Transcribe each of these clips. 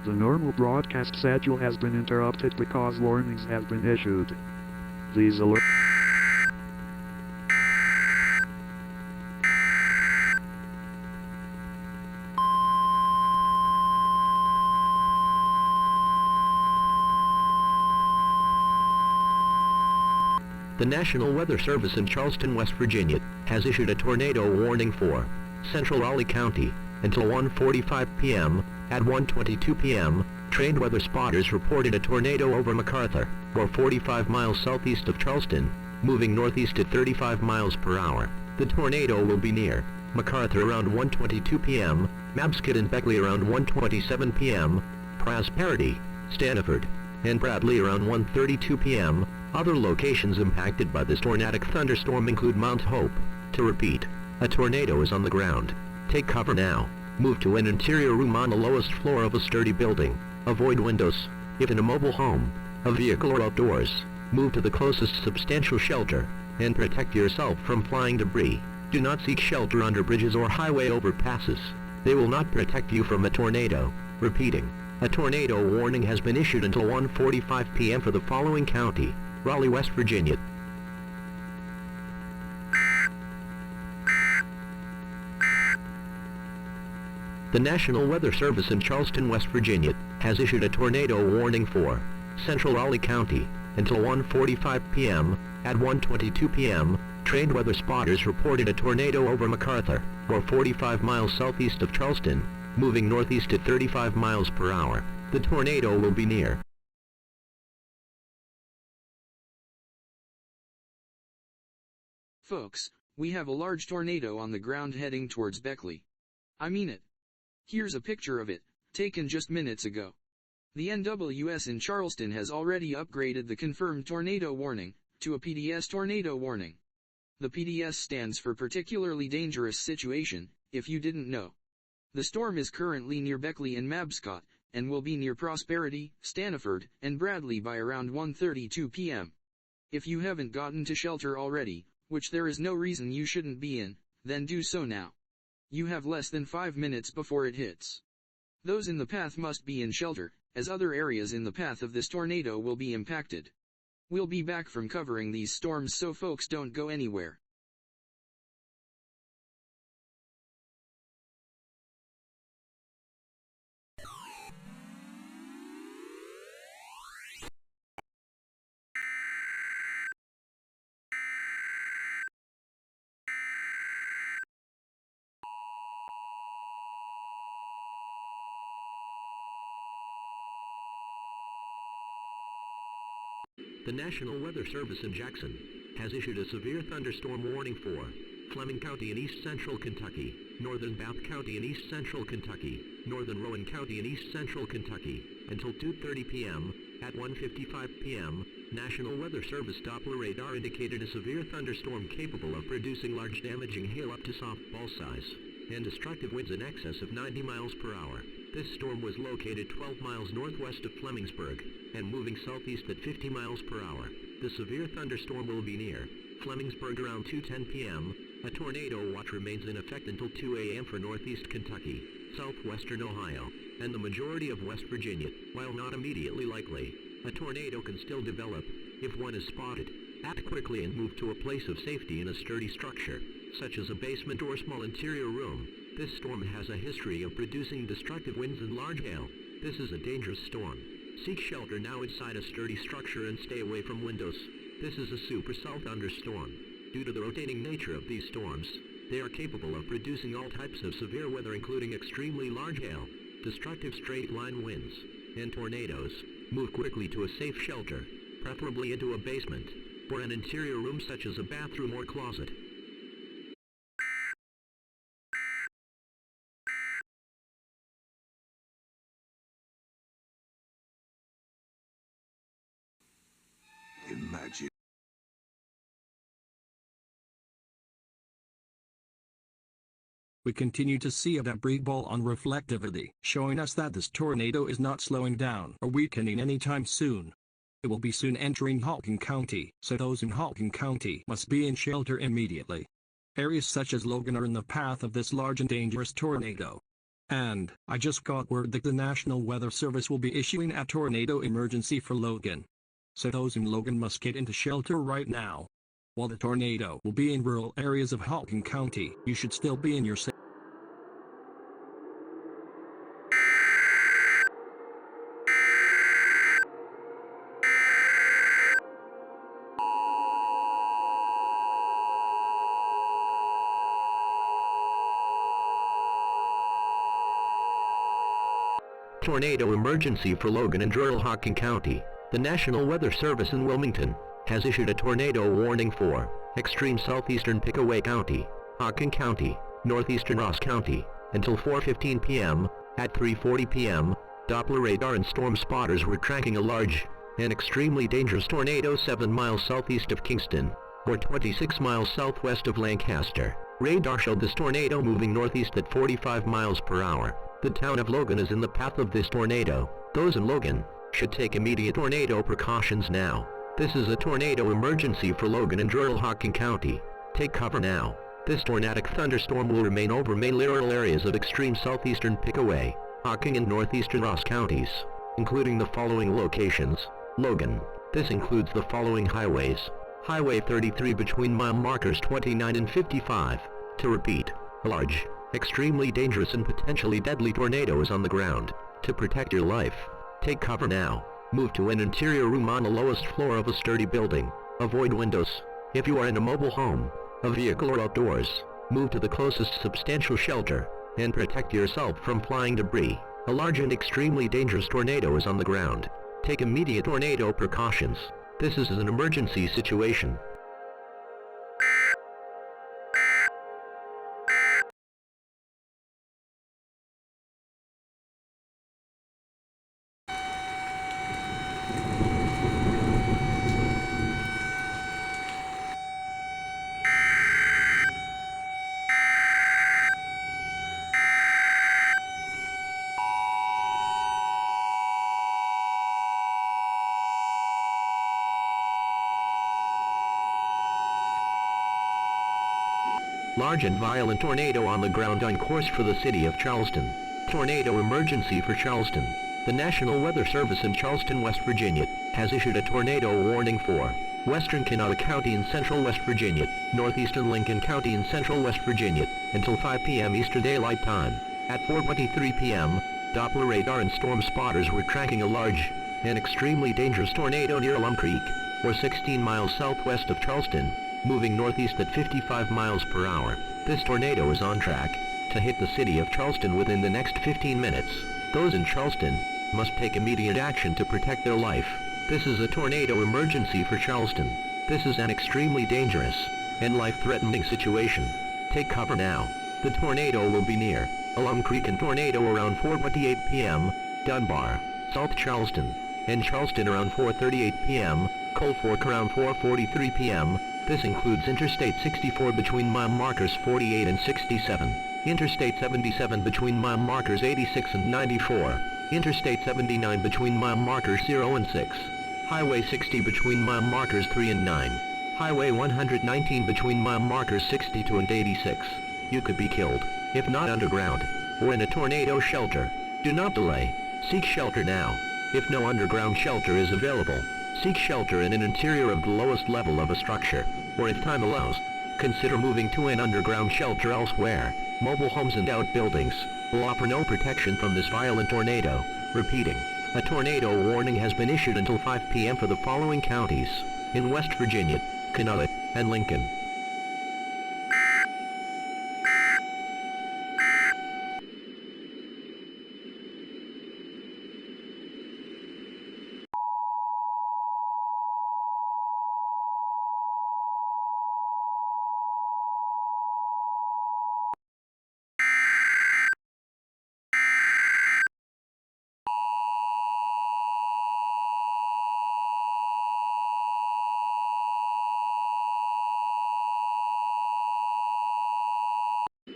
The normal broadcast schedule has been interrupted because warnings have been issued. Please alert. The National Weather Service in Charleston, West Virginia, has issued a tornado warning for central Raleigh County until 1:45 p.m. At 1:22 p.m., trained weather spotters reported a tornado over MacArthur, or 45 miles southeast of Charleston, moving northeast at 35 miles per hour. The tornado will be near MacArthur around 1:22 p.m., Mabscott and Beckley around 1:27 p.m., Prosperity, Stanford, and Bradley around 1:32 p.m. Other locations impacted by this tornadic thunderstorm include Mount Hope. To repeat, a tornado is on the ground. Take cover now. Move to an interior room on the lowest floor of a sturdy building. Avoid windows. If in a mobile home, a vehicle or outdoors, move to the closest substantial shelter, and protect yourself from flying debris. Do not seek shelter under bridges or highway overpasses. They will not protect you from a tornado. Repeating, a tornado warning has been issued until 1:45 p.m. for the following county: Raleigh, West Virginia. The National Weather Service in Charleston, West Virginia, has issued a tornado warning for central Raleigh County until 1:45 p.m. At 1:22 p.m., trained weather spotters reported a tornado over MacArthur, or 45 miles southeast of Charleston, moving northeast at 35 miles per hour. The tornado will be near Folks, we have a large tornado on the ground heading towards Beckley. I mean it. Here's a picture of it, taken just minutes ago. The NWS in Charleston has already upgraded the confirmed tornado warning to a PDS tornado warning. The PDS stands for Particularly Dangerous Situation, if you didn't know. The storm is currently near Beckley and Mabscott, and will be near Prosperity, Stanford, and Bradley by around 1:32 p.m. If you haven't gotten to shelter already, which there is no reason you shouldn't be in, then do so now. You have less than 5 minutes before it hits. Those in the path must be in shelter, as other areas in the path of this tornado will be impacted. We'll be back from covering these storms, so folks don't go anywhere. The National Weather Service in Jackson has issued a severe thunderstorm warning for Fleming County in east central Kentucky, northern Bath County in east central Kentucky, northern Rowan County in east central Kentucky, until 2:30 p.m. At 1:55 p.m., National Weather Service Doppler radar indicated a severe thunderstorm capable of producing large damaging hail up to softball size, and destructive winds in excess of 90 miles per hour. This storm was located 12 miles northwest of Flemingsburg, and moving southeast at 50 miles per hour. The severe thunderstorm will be near Flemingsburg around 2:10 p.m. A tornado watch remains in effect until 2 a.m. for northeast Kentucky, southwestern Ohio, and the majority of West Virginia. While not immediately likely, a tornado can still develop. If one is spotted, act quickly and move to a place of safety in a sturdy structure, such as a basement or small interior room. This storm has a history of producing destructive winds and large hail. This is a dangerous storm. Seek shelter now inside a sturdy structure and stay away from windows. This is a supercell thunderstorm. Due to the rotating nature of these storms, they are capable of producing all types of severe weather, including extremely large hail, destructive straight-line winds, and tornadoes. Move quickly to a safe shelter, preferably into a basement, or an interior room such as a bathroom or closet. Imagine. We continue to see a debris ball on reflectivity, showing us that this tornado is not slowing down or weakening anytime soon. It will be soon entering Halton County, so those in Halton County must be in shelter immediately. Areas such as Logan are in the path of this large and dangerous tornado. And I just got word that the National Weather Service will be issuing a tornado emergency for Logan. So those in Logan must get into shelter right now. While the tornado will be in rural areas of Halton County, you should still be in your safe. Tornado emergency for Logan and rural Hocking County. The National Weather Service in Wilmington has issued a tornado warning for extreme southeastern Pickaway County, Hocking County, northeastern Ross County, until 4:15 p.m. At 3:40 p.m., Doppler radar and storm spotters were tracking a large and extremely dangerous tornado 7 miles southeast of Kingston, or 26 miles southwest of Lancaster. Radar showed this tornado moving northeast at 45 miles per hour. The town of Logan is in the path of this tornado. Those in Logan should take immediate tornado precautions now. This is a tornado emergency for Logan and rural Hocking County. Take cover now. This tornadic thunderstorm will remain over main rural areas of extreme southeastern Pickaway, Hocking and northeastern Ross counties, including the following locations. Logan. This includes the following highways. Highway 33 between mile markers 29 and 55. To repeat, a large, extremely dangerous and potentially deadly tornado is on the ground. To protect your life, take cover now. Move to an interior room on the lowest floor of a sturdy building. Avoid windows. If you are in a mobile home, a vehicle or outdoors, move to the closest substantial shelter, and protect yourself from flying debris. A large and extremely dangerous tornado is on the ground. Take immediate tornado precautions. This is an emergency situation. Large and violent tornado on the ground on course for the city of Charleston. Tornado emergency for Charleston. The National Weather Service in Charleston, West Virginia, has issued a tornado warning for western Kanawha County in central West Virginia, northeastern Lincoln County in central West Virginia, until 5 p.m. Eastern Daylight Time. At 4:23 p.m., Doppler radar and storm spotters were tracking a large and extremely dangerous tornado near Alum Creek, or 16 miles southwest of Charleston, moving northeast at 55 miles per hour. This tornado is on track to hit the city of Charleston within the next 15 minutes. Those in Charleston must take immediate action to protect their life. This is a tornado emergency for Charleston. This is an extremely dangerous and life-threatening situation. Take cover now. The tornado will be near Alum Creek and tornado around 4:28 p.m., Dunbar, South Charleston, and Charleston around 4:38 p.m., Cold Fork around 4:43 p.m., This includes Interstate 64 between mile markers 48 and 67, Interstate 77 between mile markers 86 and 94, Interstate 79 between mile markers 0 and 6, Highway 60 between mile markers 3 and 9, Highway 119 between mile markers 62 and 86. You could be killed, if not underground, or in a tornado shelter. Do not delay. Seek shelter now. If no underground shelter is available, seek shelter in an interior of the lowest level of a structure, or if time allows, consider moving to an underground shelter elsewhere. Mobile homes and outbuildings will offer no protection from this violent tornado. Repeating, a tornado warning has been issued until 5 p.m. for the following counties in West Virginia, Kanawha, and Lincoln.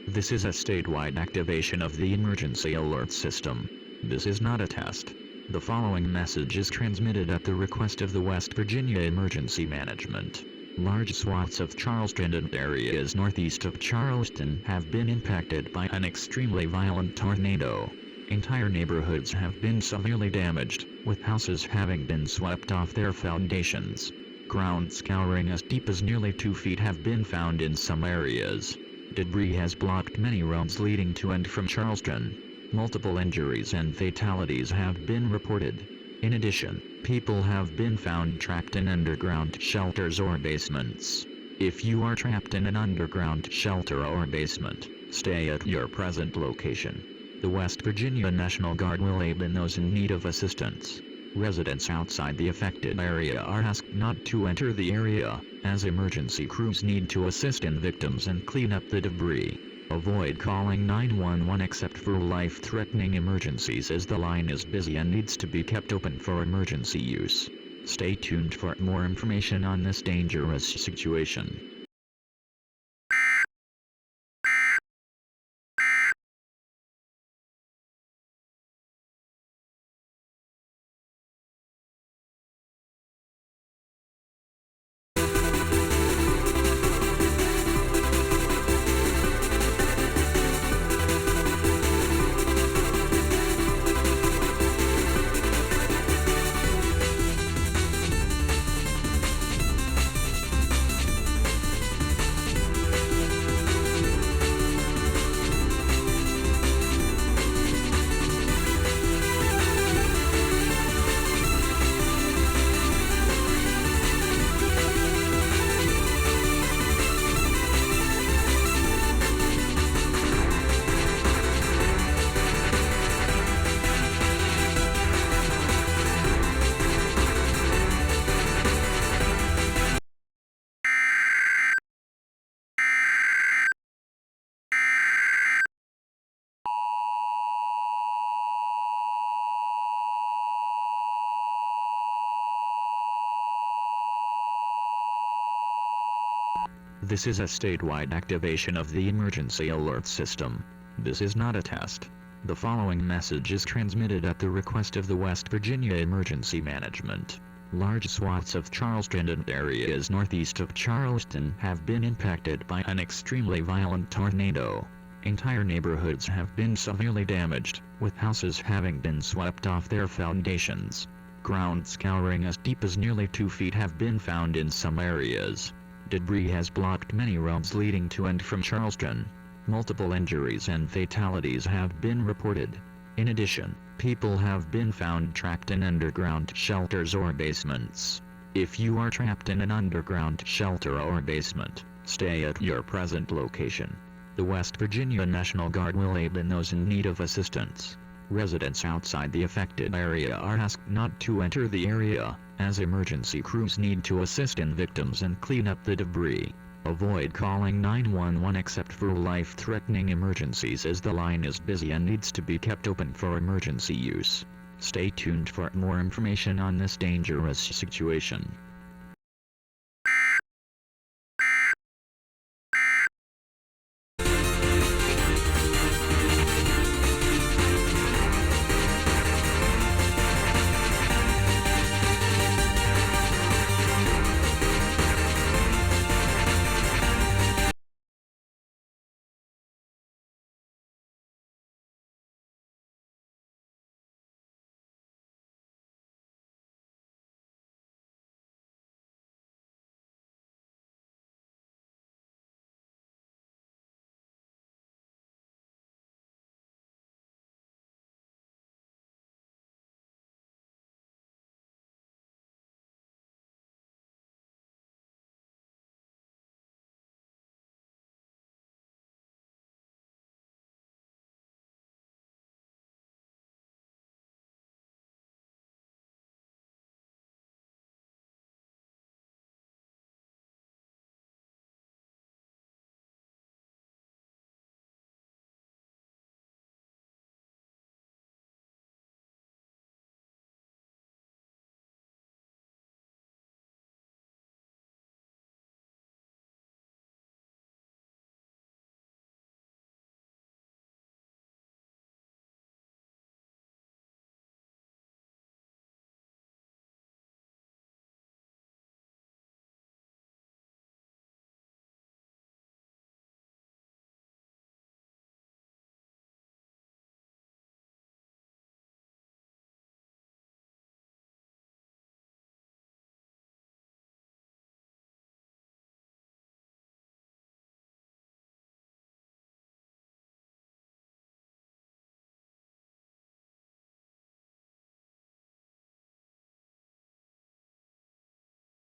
This is a statewide activation of the emergency alert system. This is not a test. The following message is transmitted at the request of the West Virginia Emergency Management. Large swaths of Charleston and areas northeast of Charleston have been impacted by an extremely violent tornado. Entire neighborhoods have been severely damaged, with houses having been swept off their foundations. Ground scouring as deep as nearly 2 feet have been found in some areas. Debris has blocked many roads leading to and from Charleston. Multiple injuries and fatalities have been reported. In addition, people have been found trapped in underground shelters or basements. If you are trapped in an underground shelter or basement, stay at your present location. The West Virginia National Guard will aid in those in need of assistance. Residents outside the affected area are asked not to enter the area, as emergency crews need to assist in victims and clean up the debris. Avoid calling 911 except for life-threatening emergencies, as the line is busy and needs to be kept open for emergency use. Stay tuned for more information on this dangerous situation. This is a statewide activation of the emergency alert system. This is not a test. The following message is transmitted at the request of the West Virginia Emergency Management. Large swaths of Charleston and areas northeast of Charleston have been impacted by an extremely violent tornado. Entire neighborhoods have been severely damaged, with houses having been swept off their foundations. Ground scouring as deep as nearly 2 feet have been found in some areas. Debris has blocked many roads leading to and from Charleston. Multiple injuries and fatalities have been reported. In addition, people have been found trapped in underground shelters or basements. If you are trapped in an underground shelter or basement, stay at your present location. The West Virginia National Guard will aid in those in need of assistance. Residents outside the affected area are asked not to enter the area, as emergency crews need to assist in victims and clean up the debris. Avoid calling 911 except for life-threatening emergencies, as the line is busy and needs to be kept open for emergency use. Stay tuned for more information on this dangerous situation.